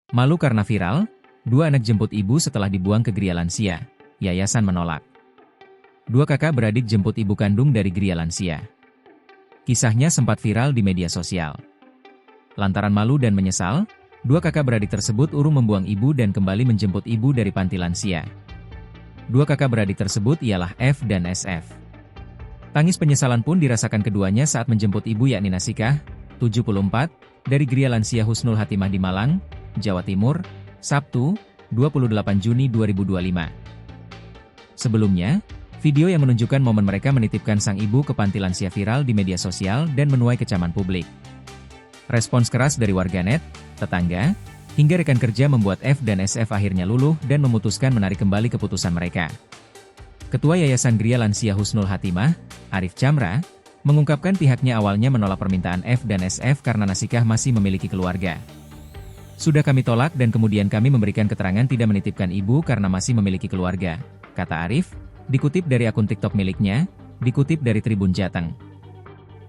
Malu karena viral, 2 anak jemput ibu setelah dibuang ke Gria Lansia. Yayasan menolak. 2 kakak beradik jemput ibu kandung dari Gria Lansia. Kisahnya sempat viral di media sosial. Lantaran malu dan menyesal, 2 kakak beradik tersebut urung membuang ibu dan kembali menjemput ibu dari panti lansia. 2 kakak beradik tersebut ialah F dan SF. Tangis penyesalan pun dirasakan keduanya saat menjemput ibu yakni Nasikah, 74, dari Gria Lansia Husnul Hatimah di Malang, Jawa Timur, Sabtu, 28 Juni 2025. Sebelumnya, video yang menunjukkan momen mereka menitipkan sang ibu ke panti lansia viral di media sosial dan menuai kecaman publik. Respons keras dari warganet, tetangga, hingga rekan kerja membuat F dan SF akhirnya luluh dan memutuskan menarik kembali keputusan mereka. Ketua Yayasan Gria Lansia Husnul Hatimah, Arif Chamra, mengungkapkan pihaknya awalnya menolak permintaan F dan SF karena Nasikah masih memiliki keluarga. Sudah kami tolak dan kemudian kami memberikan keterangan tidak menitipkan ibu karena masih memiliki keluarga, kata Arif, dikutip dari akun TikTok miliknya, dikutip dari Tribun Jateng.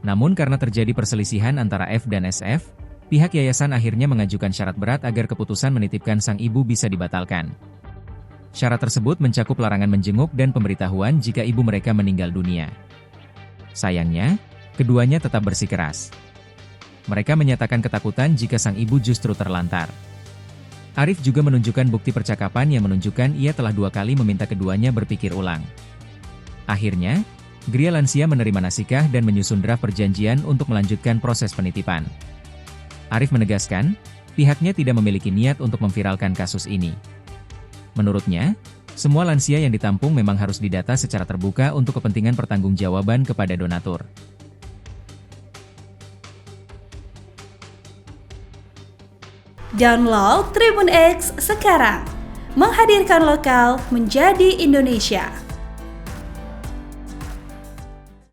Namun karena terjadi perselisihan antara F dan SF, pihak yayasan akhirnya mengajukan syarat berat agar keputusan menitipkan sang ibu bisa dibatalkan. Syarat tersebut mencakup larangan menjenguk dan pemberitahuan jika ibu mereka meninggal dunia. Sayangnya, keduanya tetap bersikeras. Mereka menyatakan ketakutan jika sang ibu justru terlantar. Arif juga menunjukkan bukti percakapan yang menunjukkan ia telah 2 kali meminta keduanya berpikir ulang. Akhirnya, Gria Lansia menerima Nasikah dan menyusun draft perjanjian untuk melanjutkan proses penitipan. Arif menegaskan, pihaknya tidak memiliki niat untuk memviralkan kasus ini. Menurutnya, semua lansia yang ditampung memang harus didata secara terbuka untuk kepentingan pertanggungjawaban kepada donatur. Download Tribun X sekarang, menghadirkan lokal menjadi Indonesia.